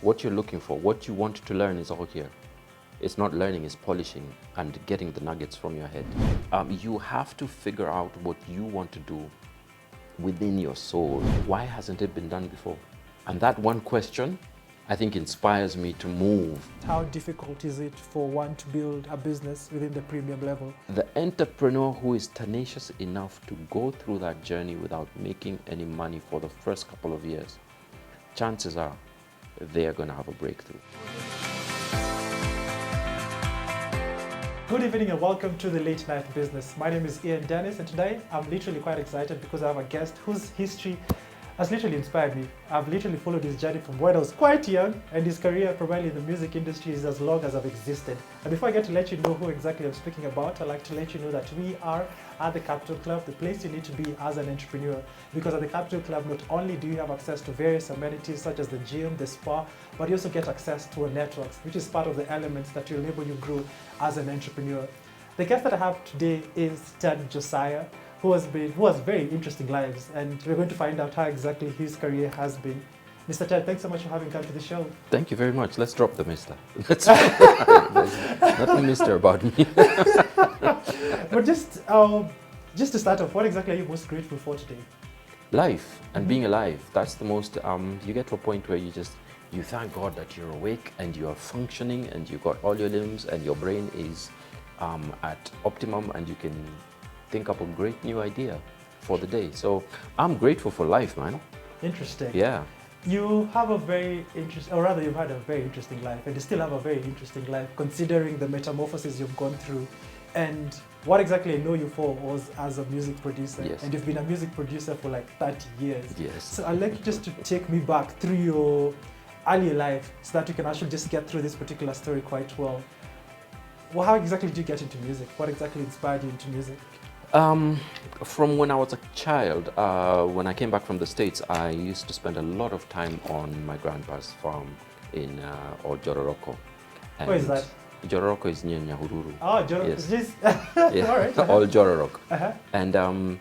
what you're looking for, what you want to learn is all here. It's not learning, it's polishing and getting the nuggets from your head. You have to figure out what you want to do within your soul. Why hasn't it been done before? And that one question, I think, inspires me to move. How difficult is it for one to build a business within the premium level? The entrepreneur who is tenacious enough to go through that journey without making any money for the first couple of years, chances are they are going to have a breakthrough. Good evening and welcome to the Late Night Business. My name is Ian Dennis, and today I'm literally quite excited because I have a guest whose history has literally inspired me. I've literally followed his journey from when I was quite young, and his career primarily in the music industry is as long as I've existed. And before I get to let you know who exactly I'm speaking about, I'd like to let you know that we are at the Capital Club, the place you need to be as an entrepreneur. Because at the Capital Club, not only do you have access to various amenities such as the gym, the spa, but you also get access to a network, which is part of the elements that will enable you grow as an entrepreneur. The guest that I have today is Ted Josiah, who has very interesting lives, and we're going to find out how exactly his career has been. Mr. Ted, thanks so much for having come to the show. Thank you very much. Let's drop the mister. There's nothing mister about me. But just to start off, what exactly are you most grateful for today? Life and being alive. That's the most, you get to a point where you thank God that you're awake and you are functioning and you got all your limbs and your brain is at optimum and you can think up a great new idea for the day. So I'm grateful for life, man. Interesting. Yeah. You have a very interesting, or rather you've had a very interesting life, and you still have a very interesting life considering the metamorphosis you've gone through. And what exactly I know you for was as a music producer. Yes. And you've been a music producer for like 30 years. Yes. So I'd like you just to take me back through your early life so that we can actually just get through this particular story quite well. Well, how exactly did you get into music? What exactly inspired you into music? From when I was a child, when I came back from the States, I used to spend a lot of time on my grandpa's farm in Jororoko. Where is that? Jororoko is near Nyahururu. Oh, Jororoko. Yes. Yeah. All right. All Jororoko. Uh-huh. And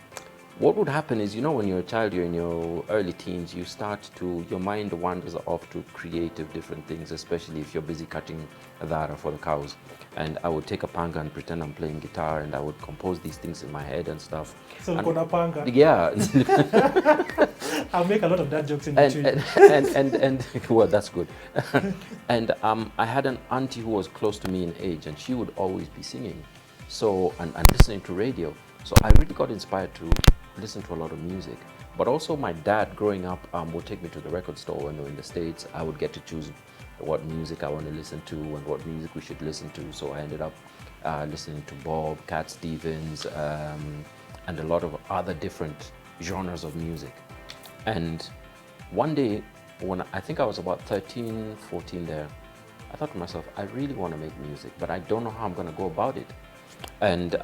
what would happen is, when you're a child, you're in your early teens, your mind wanders off to creative different things, especially if you're busy cutting dhara for the cows. And I would take a panga and pretend I'm playing guitar, and I would compose these things in my head and stuff. So kona panga. Yeah. I'll make a lot of dad jokes in between. And well, that's good. And I had an auntie who was close to me in age, and she would always be singing, and listening to radio. So I really got inspired to listen to a lot of music. But also my dad, growing up, would take me to the record store when we were in the States. I would get to choose what music I want to listen to and what music we should listen to. So I ended up listening to Bob, Cat Stevens, and a lot of other different genres of music. And one day, when I think I was about 13, 14 there, I thought to myself, I really want to make music, but I don't know how I'm going to go about it. And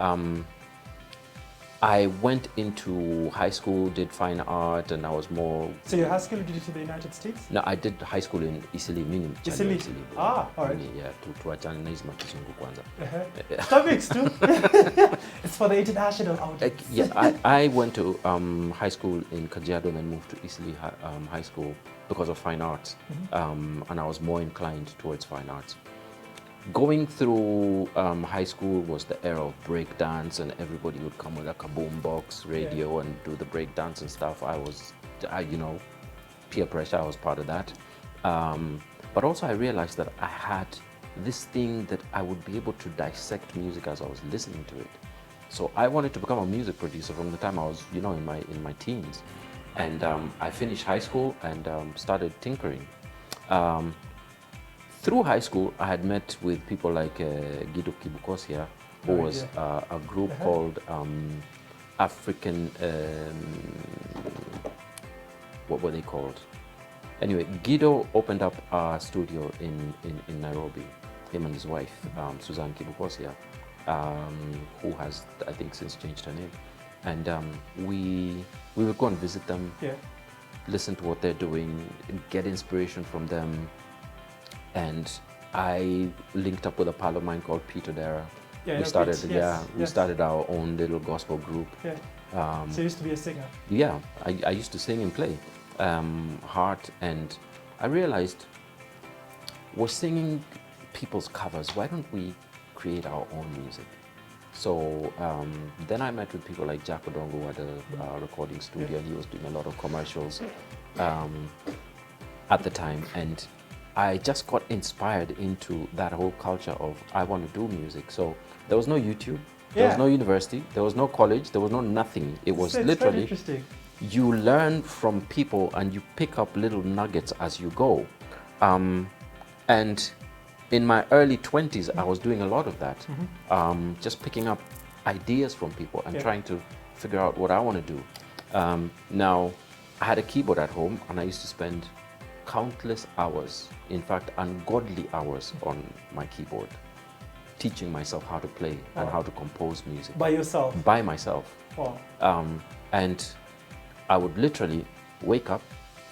I went into high school, did fine art, and I was more... So your high school, did it in the United States? No, I did high school in Isili, meaning Isili. Ah, all right. Yeah, tuachane na hizi makizungu kwanza. Topics too. It's for the international audience. Yeah, I went to high school in Kajiado and then moved to Isili High School because of fine arts. And I was more inclined towards fine arts. Going through high school was the era of break dance, and everybody would come with like a boombox radio and do the break dance and stuff. Peer pressure, I was part of that. But also I realized that I had this thing that I would be able to dissect music as I was listening to it. So I wanted to become a music producer from the time I was, in my teens. And I finished high school and started tinkering. Through high school, I had met with people like Guido Kibukosia, who was a group called African, what were they called? Anyway, Guido opened up a studio in Nairobi, him and his wife, Suzanne Kibukosia, who has, I think, since changed her name. And we would go and visit them, listen to what they're doing, get inspiration from them. And I linked up with a pal of mine called Peter Dara. We started our own little gospel group. So you used to be a singer? Yeah, I used to sing and play heart, and I realized we're singing people's covers. Why don't we create our own music? So then I met with people like Jack Odongo, who had a recording studio, and he was doing a lot of commercials at the time. And I just got inspired into that whole culture of I want to do music. So there was no YouTube, there was no university, there was no college, there was no nothing. It was literally, interesting. You learn from people and you pick up little nuggets as you go. And in my early 20s, I was doing a lot of that, just picking up ideas from people and trying to figure out what I want to do. Now, I had a keyboard at home, and I used to spend countless hours, in fact, ungodly hours on my keyboard, teaching myself how to play and how to compose music. By yourself? By myself. Wow. And I would literally wake up,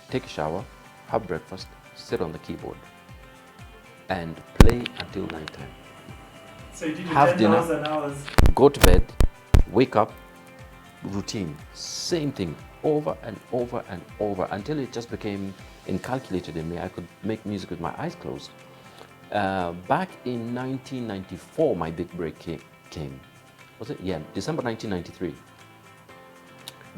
take a shower, have breakfast, sit on the keyboard, and play until nighttime. So you did have 10 dinner, hours and hours. Go to bed, wake up, routine, same thing, over and over and over, until it just became inculcated in me. I could make music with my eyes closed. Back in 1994, my big break came. Was it? Yeah, December 1993.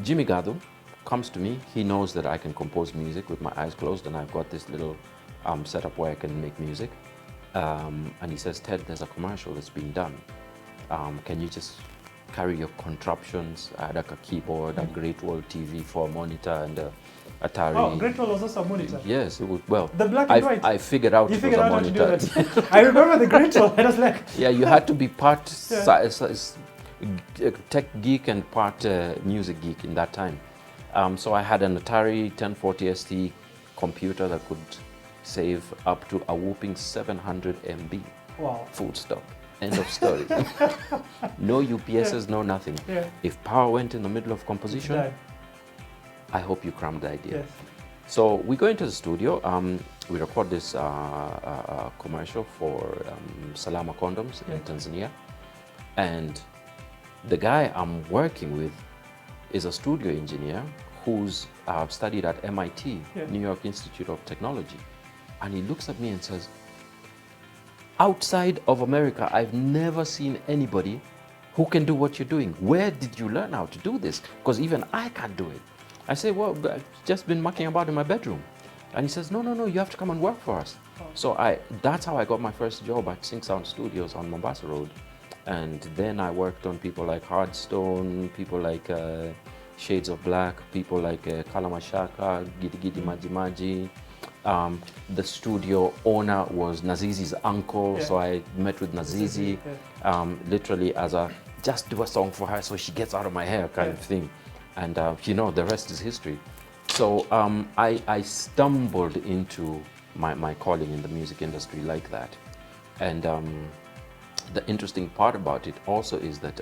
Jimmy Gado comes to me. He knows that I can compose music with my eyes closed, and I've got this little setup where I can make music. And he says, Ted, there's a commercial that's being done. Can you just carry your contraptions? I had like a keyboard, a Great Wall TV for a monitor, and a Atari. Oh, Great Wall was also a monitor? Yes, it was, well, the black and white? I figured out it was a monitor. I remember the Great Wall. I was like... Yeah, you had to be part tech geek and part music geek in that time. So I had an Atari 1040 ST computer that could save up to a whooping 700 MB. Wow. Full stop. End of story. No UPSs, no nothing. Yeah. If power went in the middle of composition, I hope you crammed the idea. Yes. So we go into the studio, we record this commercial for Salama Condoms in Tanzania. And the guy I'm working with is a studio engineer who's studied at MIT, New York Institute of Technology. And he looks at me and says, outside of America, I've never seen anybody who can do what you're doing. Where did you learn how to do this? Because even I can't do it. I say, well, I've just been mucking about in my bedroom. And he says, no, you have to come and work for us. Oh. So that's how I got my first job at Sync Sound Studios on Mombasa Road. And then I worked on people like Hardstone, people like Shades of Black, people like Kalamashaka, Gidi Gidi Maji Maji. The studio owner was Nazizi's uncle, so I met with Nazizi, literally as a just do a song for her so she gets out of my hair kind of thing. And you know, the rest is history. So I stumbled into my calling in the music industry like that. And the interesting part about it also is that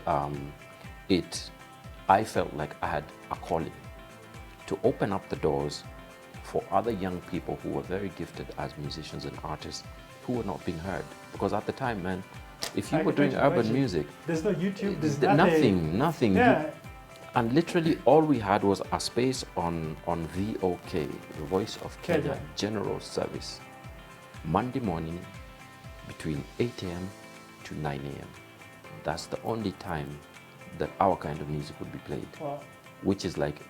I felt like I had a calling to open up the doors for other young people who were very gifted as musicians and artists who were not being heard. Because at the time, man, if you were doing urban music, there's no YouTube, there's nothing. Yeah. And literally all we had was a space on VOK, the Voice of Kenya, General Service, Monday morning between 8 a.m. to 9 a.m. That's the only time that our kind of music would be played. Wow. Which is like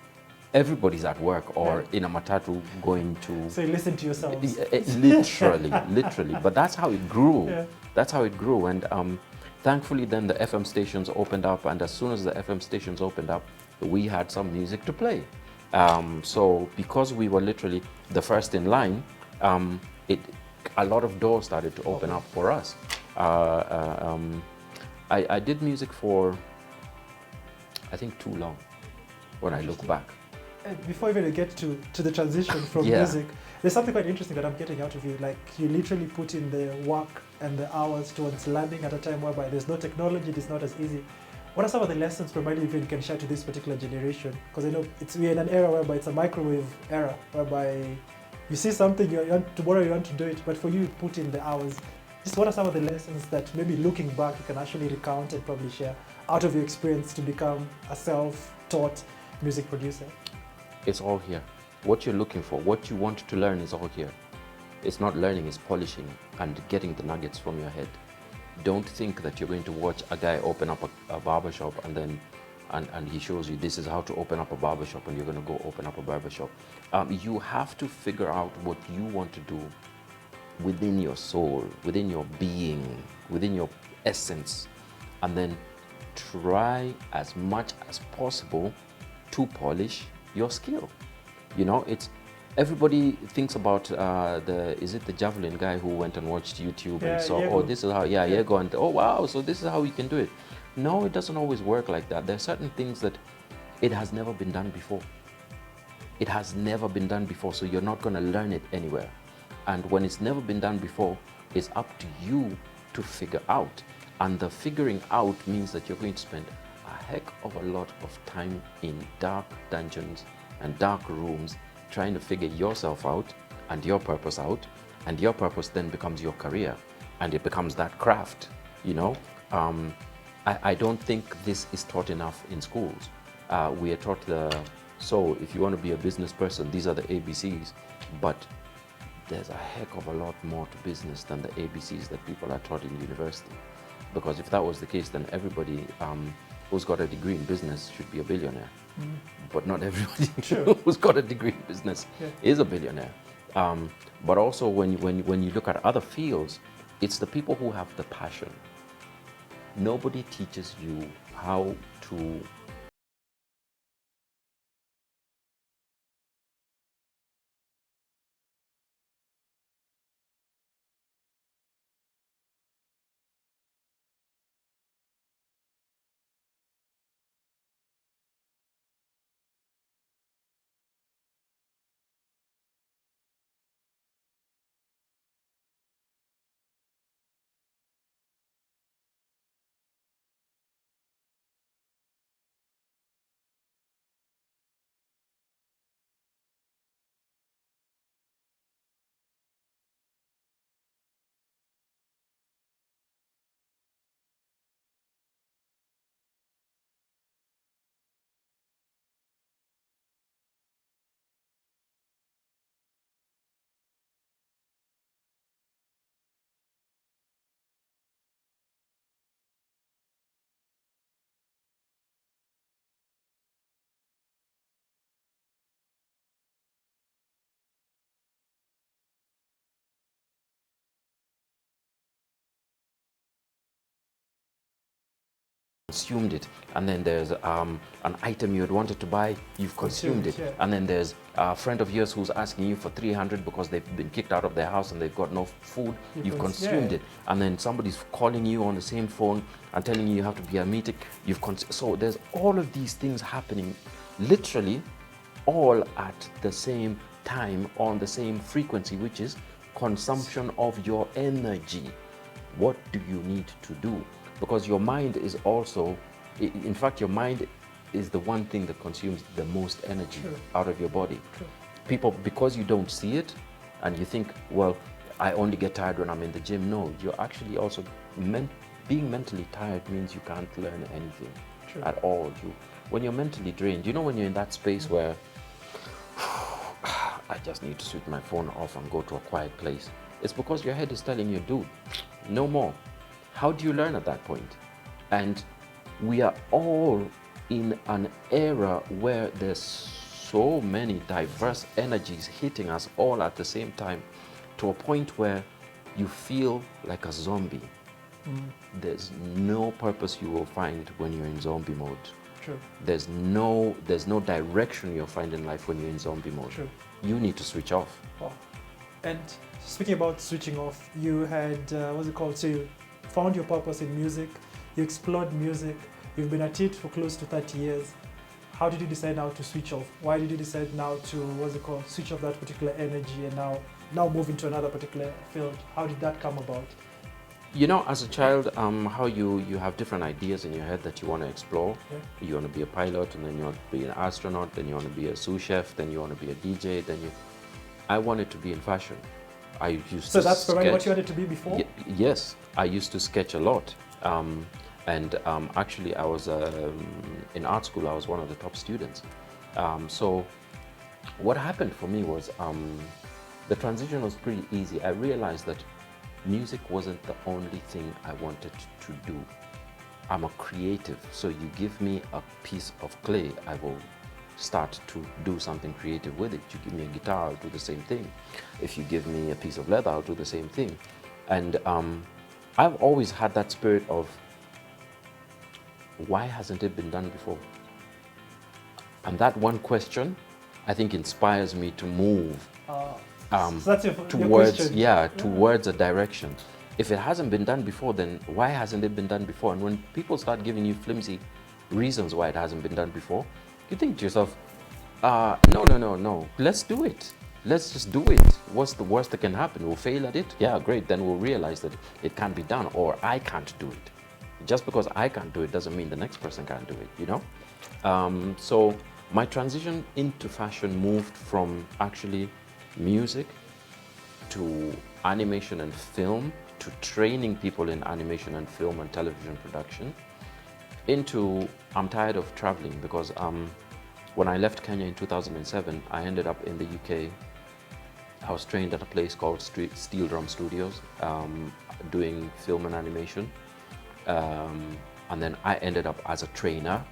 everybody's at work or in a matatu going to... So you listen to yourselves. Literally. But that's how it grew. Yeah. That's how it grew. And thankfully then the FM stations opened up, and as soon as the FM stations opened up, we had some music to play. So because we were literally the first in line, a lot of doors started to open up for us. I did music for, I think, too long when I look back. Before even I get to the transition from music, there's something quite interesting that I'm getting out of you. Like, you literally put in the work and the hours towards learning at a time whereby there's no technology, it's not as easy. What are some of the lessons primarily you can share to this particular generation? Because I know we're in an era whereby it's a microwave era, whereby you see something, tomorrow you want to do it, but for you put in the hours. Just what are some of the lessons that maybe looking back you can actually recount and probably share out of your experience to become a self-taught music producer? It's all here. What you're looking for, what you want to learn is all here. It's not learning, it's polishing and getting the nuggets from your head. Don't think that you're going to watch a guy open up a barber shop and then and he shows you this is how to open up a barber shop and you're going to go open up a barber shop. You have to figure out what you want to do within your soul, within your being, within your essence, and then try as much as possible to polish your skill. You know, it's everybody thinks about is it the javelin guy who went and watched YouTube and saw, oh, this is how, go and, oh, wow, so this is how we can do it. No, it doesn't always work like that. There are certain things that it has never been done before. It has never been done before, so you're not going to learn it anywhere. And when it's never been done before, it's up to you to figure out. And the figuring out means that you're going to spend a heck of a lot of time in dark dungeons and dark rooms trying to figure yourself out and your purpose out. And your purpose then becomes your career and it becomes that craft, you know. I don't think this is taught enough in schools. We are taught so if you want to be a business person, these are the ABCs, but there's a heck of a lot more to business than the ABCs that people are taught in university. Because if that was the case, then everybody who's got a degree in business should be a billionaire. But not everybody who's got a degree in business is a billionaire. But also when you look at other fields, it's the people who have the passion. Nobody teaches you how to consumed it, and then there's an item you had wanted to buy, you've consumed it, and then there's a friend of yours who's asking you for 300 because they've been kicked out of their house and they've got no food, you've consumed it, and then somebody's calling you on the same phone and telling you have to be a meeting, so there's all of these things happening literally all at the same time on the same frequency, which is consumption of your energy. What do you need to do? Because your mind is also, in fact, your mind is the one thing that consumes the most energy out of your body. People, because you don't see it and you think, well, I only get tired when I'm in the gym. No, you're actually also, being mentally tired means you can't learn anything at all. When you're mentally drained, you know, when you're in that space where I just need to switch my phone off and go to a quiet place. It's because your head is telling you, dude, no more. How do you learn at that point? And we are all in an era where there's so many diverse energies hitting us all at the same time, to a point where you feel like a zombie. There's no purpose you will find when you're in zombie mode. There's no direction you'll find in life when you're in zombie mode. You need to switch off. Wow. And speaking about switching off, you had what's it called? So you found your purpose in music, you explored music, you've been at it for close to 30 years. How did you decide now to switch off? Why did you decide now to, switch off that particular energy and now move into another particular field? How did that come about? You know, as a child, how you have different ideas in your head that you want to explore. You want to be a pilot, and then you want to be an astronaut, then you want to be a sous chef, then you want to be a DJ, I wanted to be in fashion. So that's probably what you wanted to be before? Yes, I used to sketch a lot. Actually, I was in art school, I was one of the top students. So what happened for me was the transition was pretty easy. I realized that music wasn't the only thing I wanted to do. I'm a creative, so you give me a piece of clay, I will start to do something creative with it. You give me a guitar, I'll do the same thing. If you give me a piece of leather, I'll do the same thing. And I've always had that spirit of, why hasn't it been done before? And that one question, I think, inspires me to move So that's your towards, question. towards a direction. If it hasn't been done before, then why hasn't it been done before? And when people start giving you flimsy reasons why it hasn't been done before, you think to yourself, no, let's do it. Let's just do it. What's the worst that can happen? We'll fail at it? Yeah, great. Then we'll realize that it can't be done, or I can't do it. Just because I can't do it doesn't mean the next person can't do it, you know? So my transition into fashion moved from actually music to animation and film, to training people in animation and film and television production, into I'm tired of traveling, because when I left Kenya in 2007, I ended up in the UK. I was trained at a place called Steel Drum Studios, doing film and animation. And then I ended up as a trainer,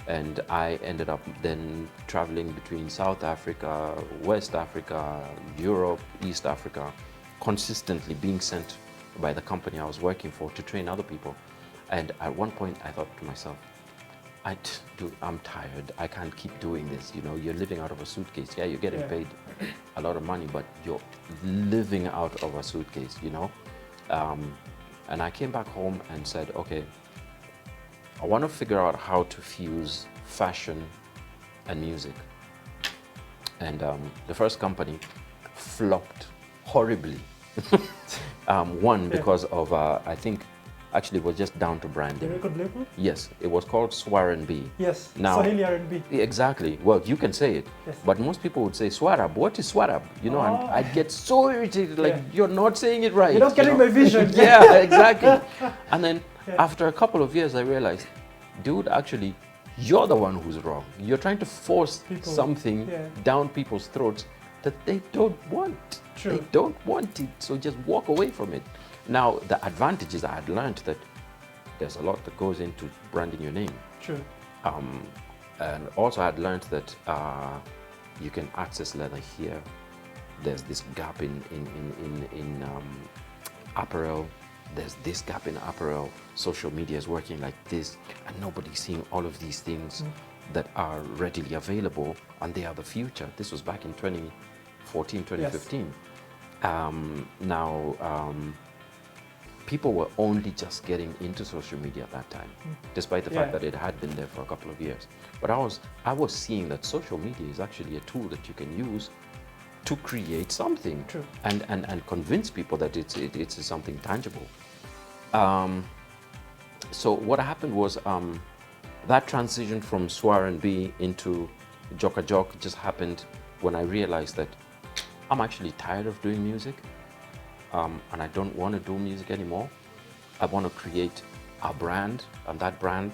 and I ended up then traveling between South Africa, West Africa, Europe, East Africa, consistently being sent by the company I was working for to train other people. And at one point I thought to myself, I'm tired. I can't keep doing this. You know, you're living out of a suitcase. Yeah, you're getting paid a lot of money, but you're living out of a suitcase, you know? And I came back home and said, okay, I want to figure out how to fuse fashion and music. And the first company flopped horribly. One, because of, I think, actually it was just down to branding. The record label? Yes, it was called Swar and B. Yes, now, Swahili R&B. Exactly. Well, you can say it, Yes. but most people would say Swarab. What is Swarab? You know, and I'd get so irritated, like, you're not saying it right. You're not getting my vision. Yeah, exactly. And then after a couple of years, I realized, dude, actually, you're the one who's wrong. You're trying to force something down people's throats that they don't want. True. They don't want it, so just walk away from it. Now, the advantage is I had learned that there's a lot that goes into branding your name. True. And also I had learned that you can access leather here. There's this gap in apparel. There's this gap in apparel. Social media is working like this, and nobody's seeing all of these things that are readily available, and they are the future. This was back in 2014, 2015. Now, people were only just getting into social media at that time, despite the fact that it had been there for a couple of years. But I was seeing that social media is actually a tool that you can use to create something. True. And convince people that it's something tangible. So what happened was that transition from Swar and B into Joka Jok just happened when I realized that I'm actually tired of doing music. And I don't want to do music anymore. I want to create a brand, and that brand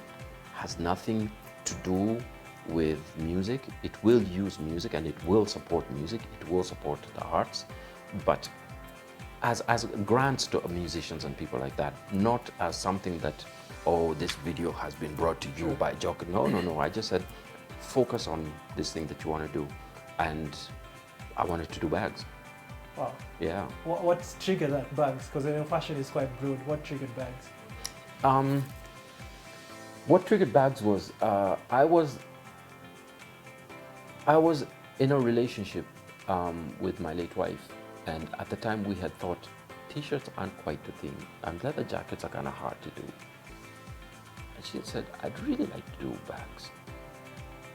has nothing to do with music. It will use music, and it will support music. It will support the arts, but as grants to musicians and people like that, not as something that, oh, this video has been brought to you by Jock. No. I just said, focus on this thing that you want to do, and I wanted to do bags. Wow. Yeah. What's triggered that, bags? Because I know fashion is quite broad. What triggered bags? What triggered bags was I was in a relationship with my late wife, and at the time we had thought t-shirts aren't quite the thing, and leather jackets are kind of hard to do. And she had said, I'd really like to do bags.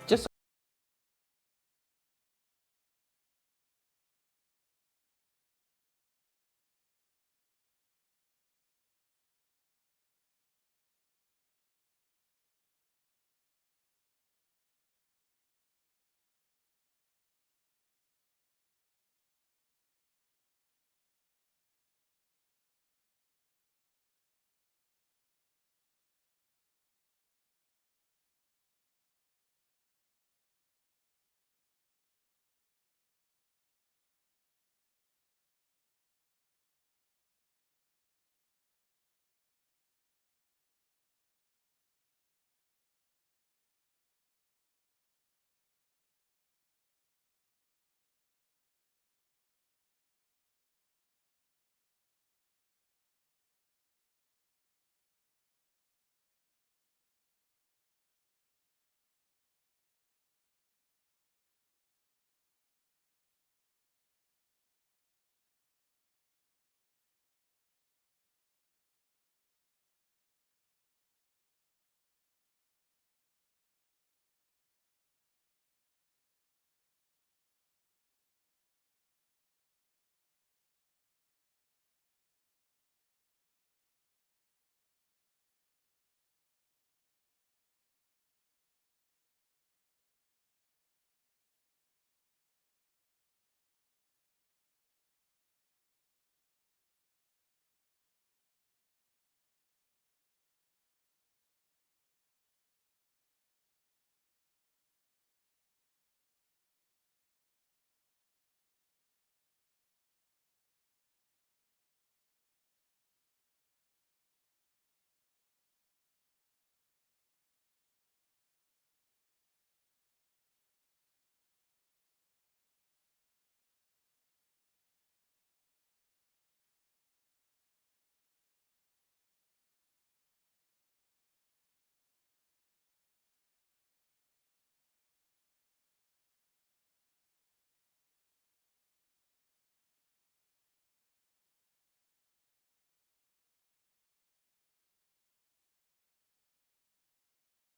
Just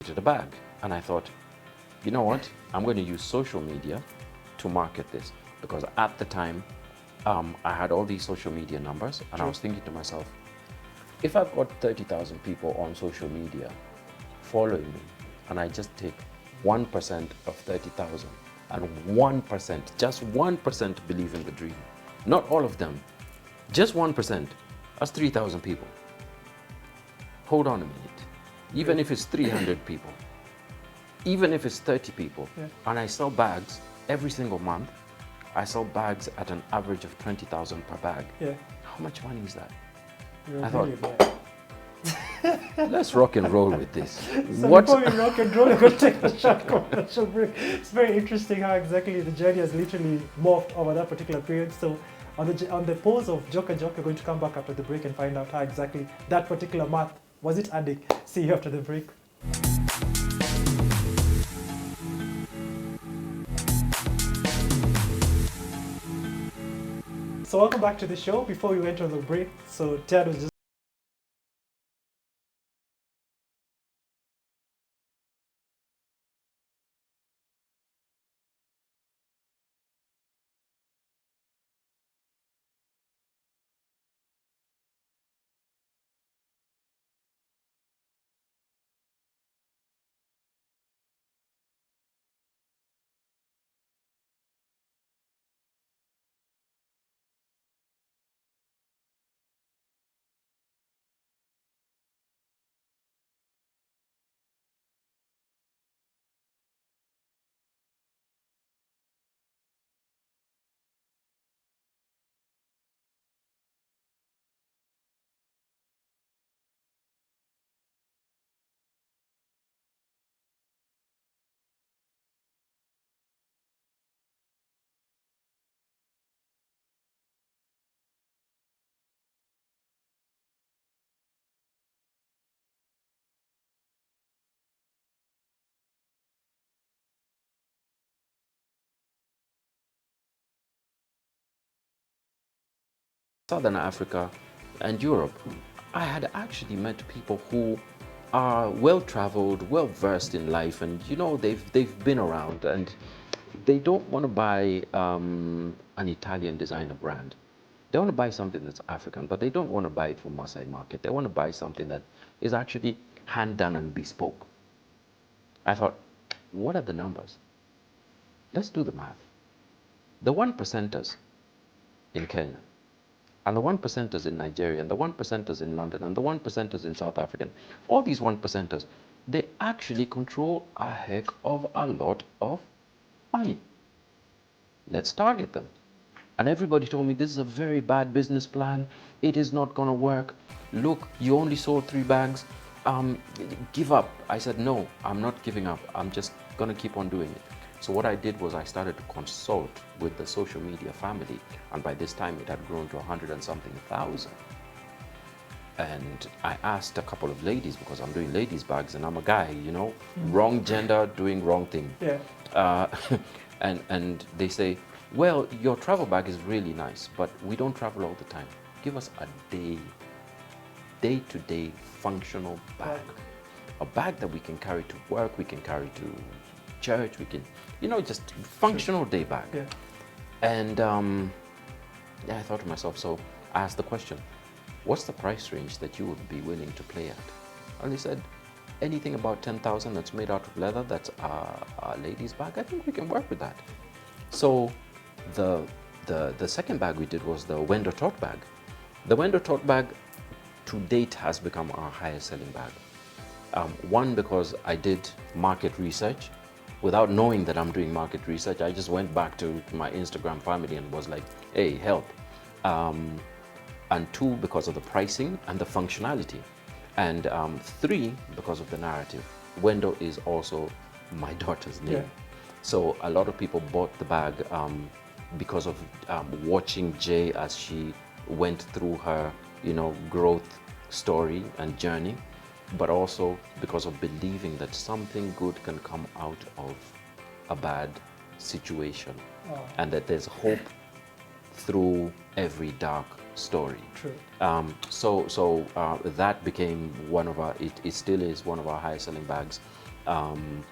to the bag. And I thought, you know what? I'm going to use social media to market this, because at the time, I had all these social media numbers, and I was thinking to myself, if I've got 30,000 people on social media following me, and I just take 1% of 30,000, and 1%, just 1% believe in the dream, not all of them, just 1%, that's 3,000 people. Hold on a minute. Even if it's 300 people, even if it's 30 people, and I sell bags every single month, I sell bags at an average of 20,000 per bag. How much money is that? I thought, let's rock and roll with this. So before we rock and roll, we're going to take a short commercial break. It's very interesting how exactly the journey has literally morphed over that particular period. So on the pause of Joker, we're going to come back after the break and find out how exactly that particular math was it adding. See you after the break. So welcome back to the show. Before we went on the break, so Ted was just Southern Africa and Europe. I had actually met people who are well-traveled, well-versed in life, and you know, they've been around, and they don't want to buy an Italian designer brand. They want to buy something that's African, but they don't want to buy it from Maasai market. They want to buy something that is actually hand done and bespoke. I thought, what are the numbers? Let's do the math. The one percenters in Kenya, and the one percenters in Nigeria, and the one percenters in London, and the one percenters in South Africa, all these one percenters, they actually control a heck of a lot of money. Let's target them. And everybody told me, this is a very bad business plan. It is not going to work. Look, you only sold 3 bags. Give up. I said, no, I'm not giving up. I'm just going to keep on doing it. So what I did was I started to consult with the social media family. And by this time, it had grown to 100 and something thousand. And I asked a couple of ladies, because I'm doing ladies' bags and I'm a guy, you know, wrong gender, doing wrong thing. And they say, well, your travel bag is really nice, but we don't travel all the time. Give us a day-to-day functional bag. A bag that we can carry to work, we can carry to church, we can, you know, just functional day bag. And yeah, I thought to myself, so I asked the question, what's the price range that you would be willing to play at? And they said, anything about 10,000 that's made out of leather, that's a lady's bag, I think we can work with that. So the second bag we did was the Wendo tote bag. The Wendo tote bag to date has become our highest selling bag. One, because I did market research. Without knowing that I'm doing market research, I just went back to my Instagram family and was like, hey, help. And 2, because of the pricing and the functionality. And 3, because of the narrative. Wendo is also my daughter's name. So a lot of people bought the bag because of watching Jay as she went through her, you know, growth story and journey, but also because of believing that something good can come out of a bad situation, and that there's hope through every dark story. So that became one of our, it still is one of our highest selling bags. Um,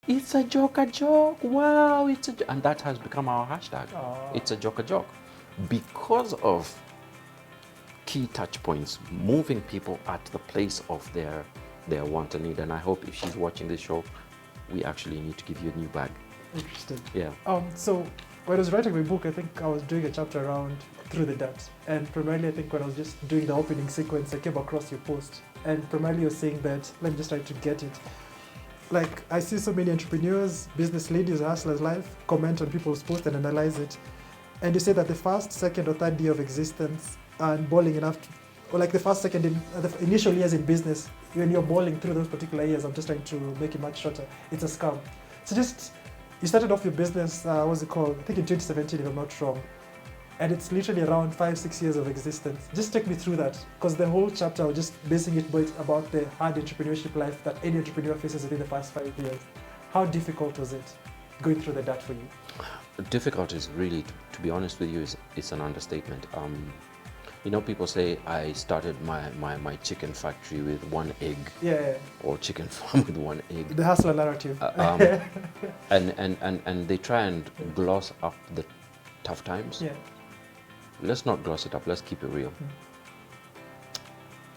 It's a joke. Wow, and that has become our hashtag. Oh. It's a joke. Because of key touch points, moving people at the place of their want and need. And I hope if she's watching this show, we actually need to give you a new bag. Interesting. Yeah. So when I was writing my book, I think I was doing a chapter around through the dirt. And primarily, I think when I was just doing the opening sequence, I came across your post. And primarily, you're saying that, let me just try to get it. Like, I see so many entrepreneurs, business leaders, hustlers live, comment on people's posts and analyze it. And you say that the first, second, or third year of existence and balling enough, or like the first, second, the initial years in business, when you're balling through those particular years, I'm just trying to make it much shorter, it's a scam. So you started off your business, what's it called? I think in 2017, if I'm not wrong. And it's literally around 5-6 years of existence. Just take me through that, because the whole chapter, I was just basing it about the hard entrepreneurship life that any entrepreneur faces within the first 5 years. How difficult was it going through the dirt for you? Difficult is really, to be honest with you, it's an understatement. People say I started my chicken factory with 1 egg. Yeah. Or chicken farm with 1 egg. The hustler narrative. And they try and gloss up the tough times. Yeah. Let's not gloss it up. Let's keep it real.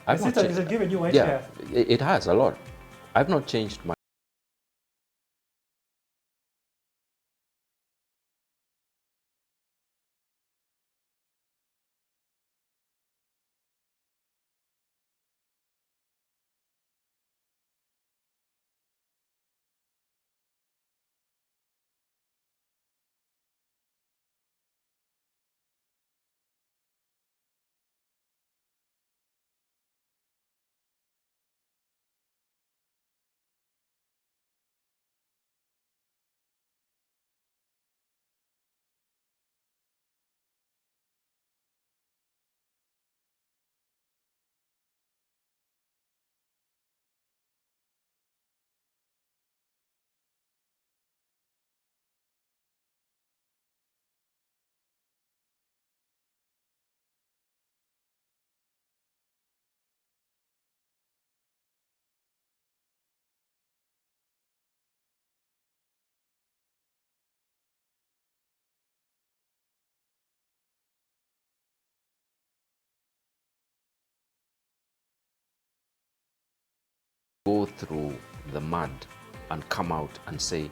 Has it given you white hair? Yeah, it has a lot. I've not changed my go through the mud and come out and say,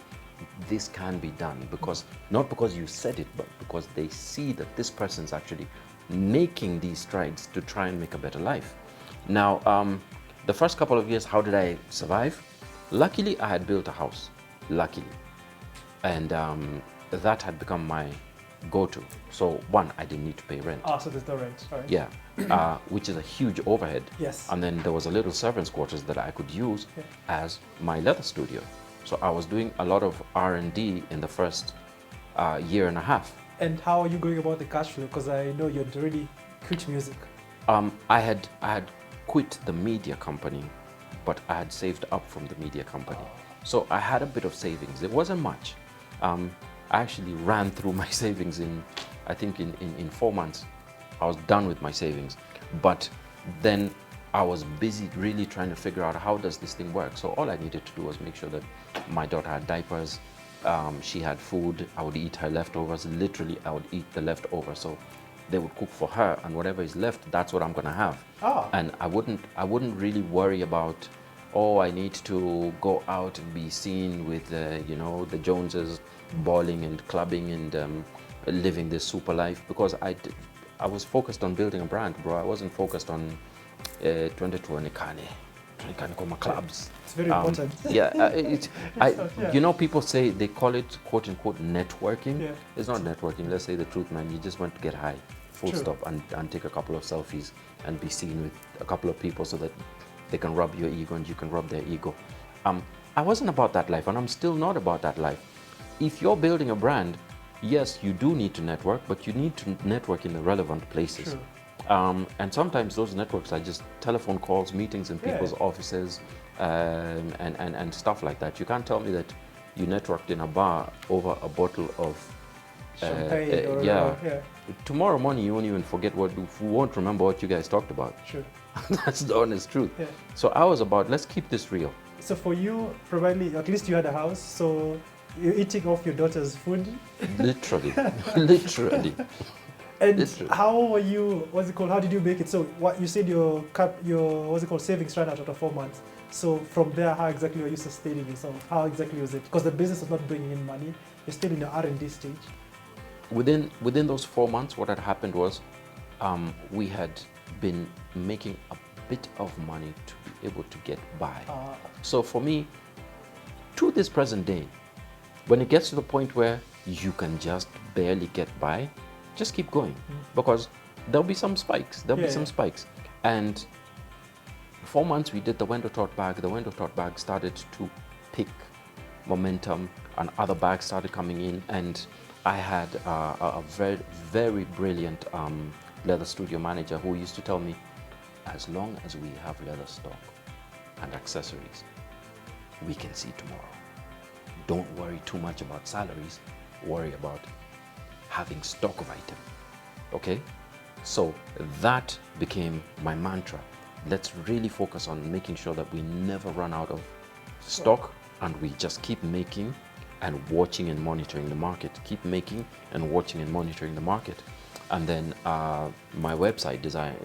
this can be done, because not because you said it, but because they see that this person's actually making these strides to try and make a better life. Now, the first couple of years, how did I survive? Luckily, I had built a house, luckily. And that had become my go-to. So one, I didn't need to pay rent. So there's no rent, all right. Yeah, which is a huge overhead. Yes. And then there was a little servants' quarters that I could use as my leather studio. So I was doing a lot of R&D in the first year and a half. And how are you going about the cash flow? Because I know you'd already quit music. I had quit the media company, but I had saved up from the media company. So I had a bit of savings. It wasn't much. I actually ran through my savings I think in 4 months. I was done with my savings. But then I was busy really trying to figure out how does this thing work. So all I needed to do was make sure that my daughter had diapers, she had food, I would eat her leftovers. Literally, I would eat the leftovers. So they would cook for her, and whatever is left, that's what I'm gonna have. Ah. And I wouldn't really worry about, oh, I need to go out and be seen with the Joneses, balling and clubbing and living this super life, because I was focused on building a brand, bro. I wasn't focused on 2020 clubs. It's very important. Yeah, Yeah. people say, they call it quote unquote networking. Yeah. It's not networking. Let's say the truth, man. You just want to get high, full True. stop, and take a couple of selfies and be seen with a couple of people so that they can rub your ego and you can rub their ego. I wasn't about that life, and I'm still not about that life. If you're building a brand, yes, you do need to network, but you need to network in the relevant places. True. And sometimes those networks are just telephone calls, meetings in Yeah. people's offices, and stuff like that. You can't tell me that you networked in a bar over a bottle of Champagne or yeah. yeah. Tomorrow morning you won't even forget you won't remember what you guys talked about. Sure. That's the honest truth. Yeah. So I was about, let's keep this real. So for you, probably at least you had a house, so you're eating off your daughter's food. Literally, literally. And Literally. how were you? What's it called? How did you make it? So what you said your what's it called, savings ran out after 4 months. So from there, how exactly were you sustaining yourself? How exactly was it? Because the business was not bringing in money. You're still in the R&D stage. Within those 4 months, what had happened was, we had been making a bit of money to be able to get by. So for me, to this present day, when it gets to the point where you can just barely get by, just keep going, because there'll be some spikes. There'll be some spikes. And 4 months we did the window tote bag. The window tote bag started to pick momentum, and other bags started coming in. And I had a very, very brilliant leather studio manager who used to tell me, as long as we have leather stock and accessories, we can see tomorrow. Don't worry too much about salaries. Worry about having stock of item. Okay? So that became my mantra. Let's really focus on making sure that we never run out of stock, and we just keep making and watching and monitoring the market. Keep making and watching and monitoring the market. And then my website design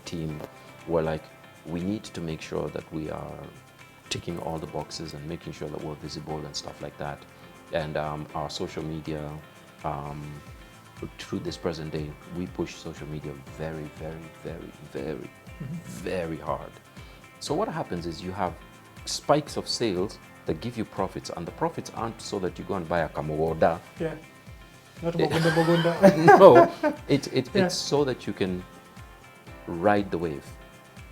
team were like, we need to make sure that we are ticking all the boxes and making sure that we're visible and stuff like that. And our social media, through this present day, we push social media very, very, very, very, very hard. So what happens is you have spikes of sales that give you profits, and the profits aren't so that you go and buy a kamogoda. Yeah. Not Bogunda. No, it's so that you can ride the wave,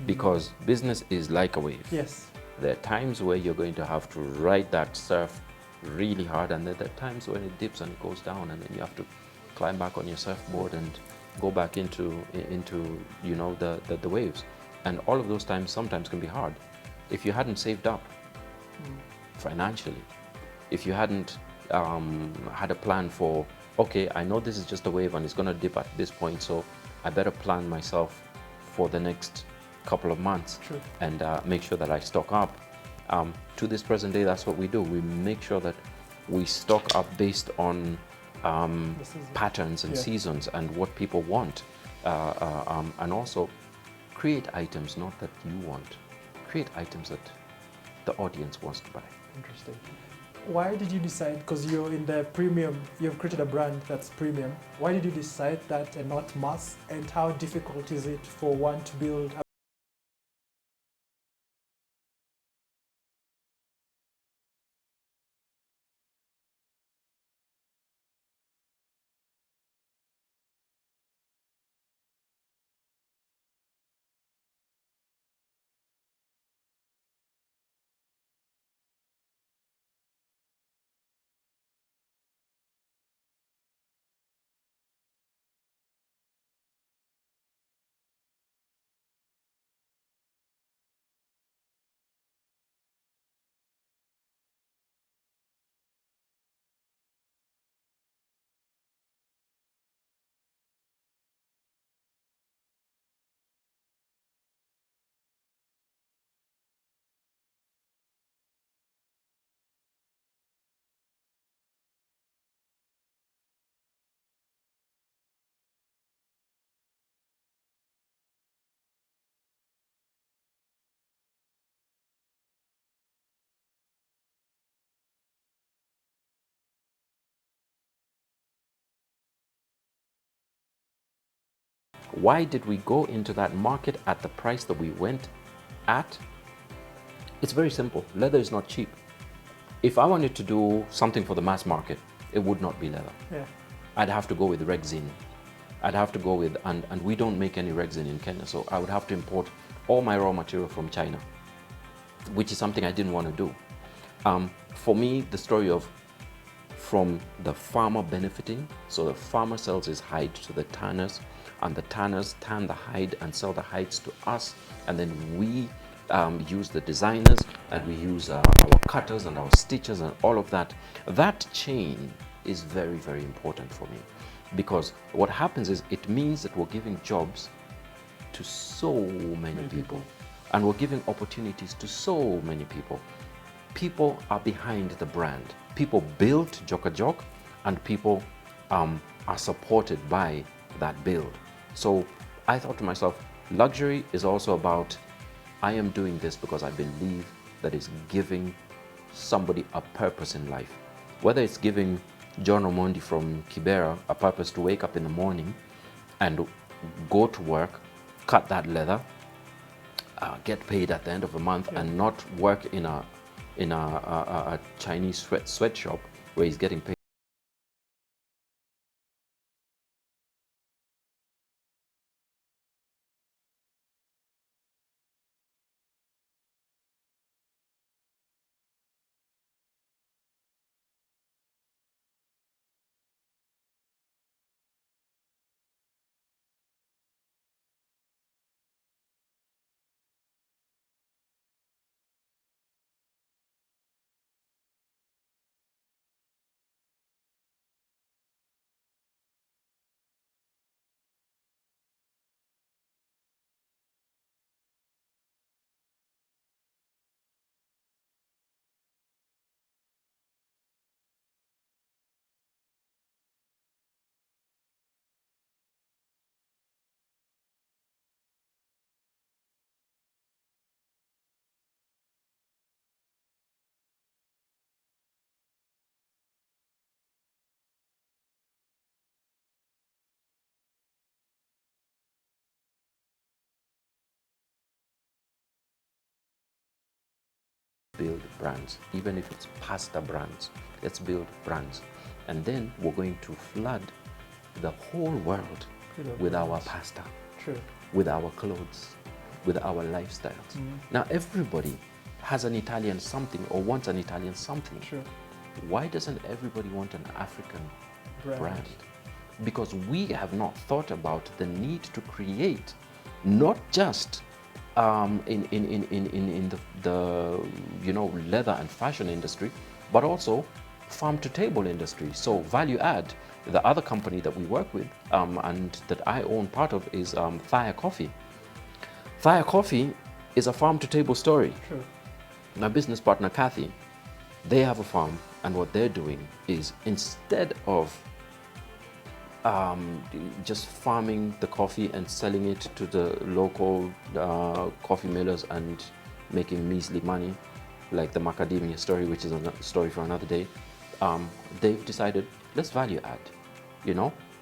because business is like a wave. Yes. There are times where you're going to have to ride that surf really hard, and there are times when it dips and it goes down, and then you have to climb back on your surfboard and go back into the waves. And all of those times sometimes can be hard. If you hadn't saved up financially, if you hadn't had a plan for, okay, I know this is just a wave and it's going to dip at this point, so I better plan myself for the next couple of months. True. And make sure that I stock up. To this present day, that's what we do. We make sure that we stock up based on patterns and seasons and what people want, and also create items not that you want, create items that the audience wants to buy. Interesting. Why did you decide, because you're in the premium, you've created a brand that's premium, why did you decide that and not mass, and how difficult is it for one to build a Why did we go into that market at the price that we went at? It's very simple. Leather is not cheap. If I wanted to do something for the mass market, it would not be leather. Yeah. I'd have to go with resin. I'd have to go with, and we don't make any resin in Kenya, so I would have to import all my raw material from China, which is something I didn't want to do. For me, the story of from the farmer benefiting, so the farmer sells his hide to the tanners, and the tanners tan the hide and sell the hides to us, and then we use the designers, and we use our cutters and our stitchers and all of that. That chain is very, very important for me, because what happens is it means that we're giving jobs to so many people, and we're giving opportunities to so many people. People are behind the brand. People built Joka Jok, and people are supported by that build. So I thought to myself, luxury is also about, I am doing this because I believe that it's giving somebody a purpose in life. Whether it's giving John Omondi from Kibera a purpose to wake up in the morning and go to work, cut that leather, get paid at the end of the month, and not work in a Chinese sweatshop where he's getting paid. Build brands, even if it's pasta brands. Let's build brands, and then we're going to flood the whole world with our pasta, with our clothes, with our lifestyles. Now everybody has an Italian something or wants an Italian something. Why doesn't everybody want an African brand? Because we have not thought about the need to create not just in the leather and fashion industry, but also farm to table industry. So value add. The other company that we work with and that I own part of is Thaya Coffee. Thaya Coffee is a farm to table story. My business partner Kathy, they have a farm, and what they're doing is, instead of just farming the coffee and selling it to the local coffee millers and making measly money, like the macadamia story, which is a story for another day, they've decided, let's value add.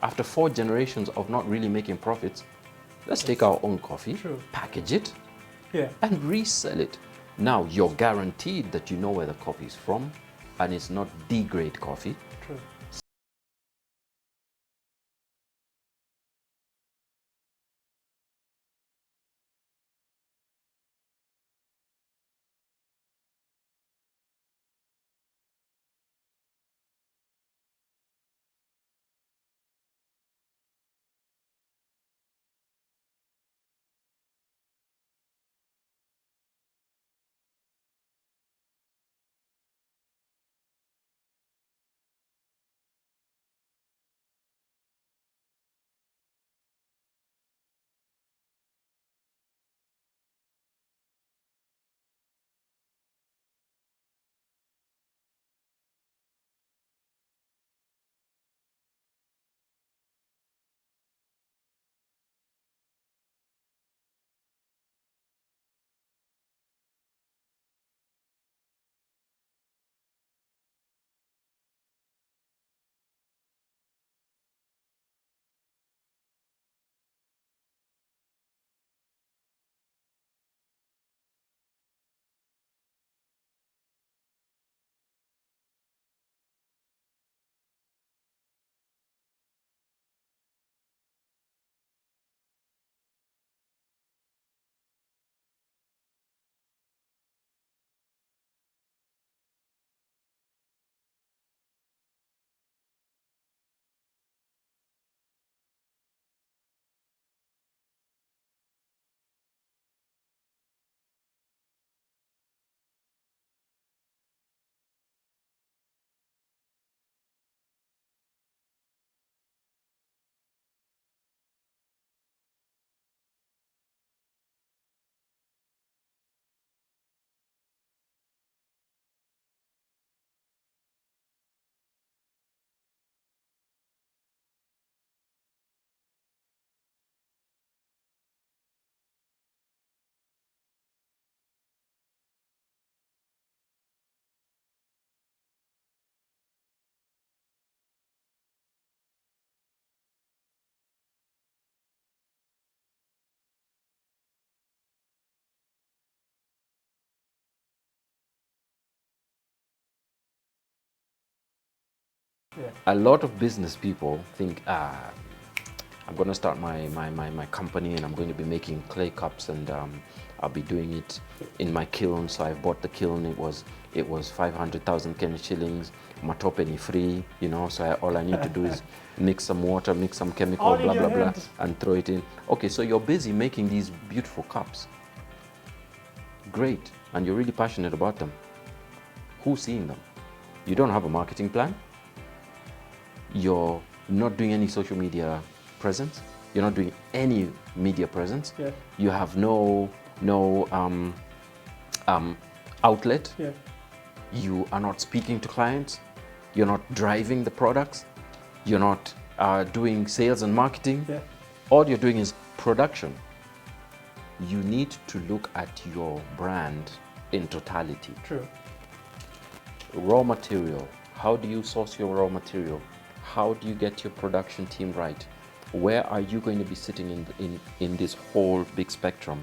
After 4 generations of not really making profits, let's take our own coffee, package it, and resell it. Now you're guaranteed that you know where the coffee is from, and it's not D-grade coffee. Yeah. A lot of business people think, I'm going to start my company and I'm going to be making clay cups and I'll be doing it in my kiln. So I've bought the kiln. It was 500,000 Kenya shillings. Matope ni free, you know. So all I need to do is mix some water, mix some chemical, All in blah your blah blah, hand. and throw it in. Okay, so you're busy making these beautiful cups. Great, and you're really passionate about them. Who's seeing them? You don't have a marketing plan. You're not doing any social media presence. You're not doing any media presence. Yeah. You have no outlet. Yeah. You are not speaking to clients. You're not driving the products. You're not doing sales and marketing. Yeah. All you're doing is production. You need to look at your brand in totality. True. Raw material. How do you source your raw material? How do you get your production team right? Where are you going to be sitting in this whole big spectrum?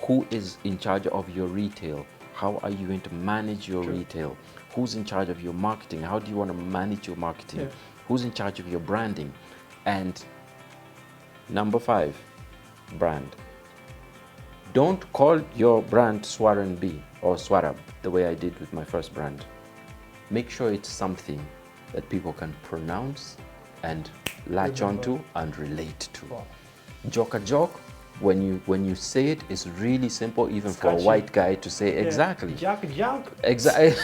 Who is in charge of your retail? How are you going to manage your retail? Who's in charge of your marketing? How do you want to manage your marketing? Yeah. Who's in charge of your branding? And number 5, brand. Don't call your brand Swaran B or Swarab the way I did with my first brand. Make sure it's something that people can pronounce and latch onto and relate to. Wow. Joke a joke, when you say it, it's really simple, even for a Scratchy. white guy to say. Exactly. Jack. Exactly.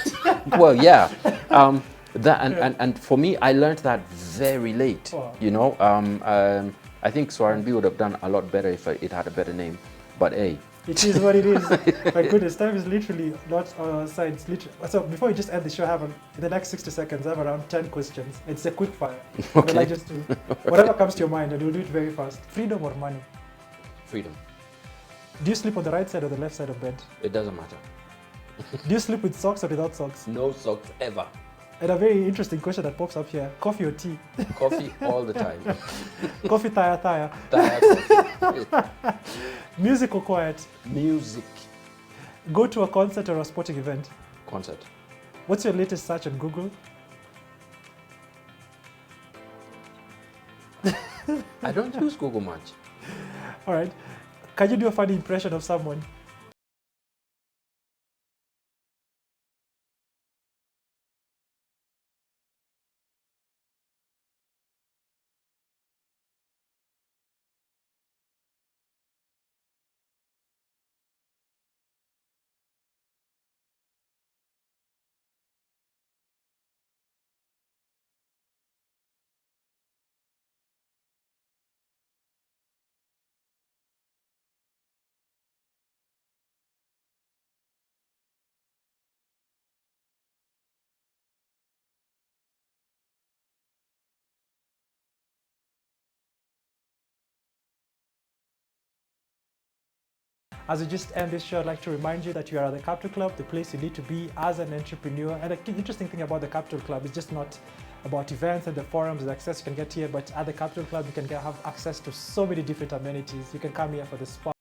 Well, yeah. And for me, I learned that very late. Wow. You know, I think Swaran B would have done a lot better if it had a better name. But hey, It is what it is. My goodness, time is literally not on our side. It's literally. So before we just end the show, in the next 60 seconds, I have around 10 questions. It's a quick fire. Okay. Like just whatever comes to your mind, and we'll do it very fast. Freedom or money? freedom. Do you sleep on the right side or the left side of bed? It doesn't matter. Do you sleep with socks or without socks? No socks ever. And a very interesting question that pops up here: coffee or tea? Coffee all the time. Coffee, tire. Coffee. Music or quiet? Music. Go to a concert or a sporting event? Concert. What's your latest search on Google? I don't use Google much. All right. Can you do a funny impression of someone? As we just end this show, I'd like to remind you that you are at the Capital Club, the place you need to be as an entrepreneur. And the interesting thing about the Capital Club is just not about events and the forums, the access you can get here, but at the Capital Club, you can have access to so many different amenities. You can come here for the spa.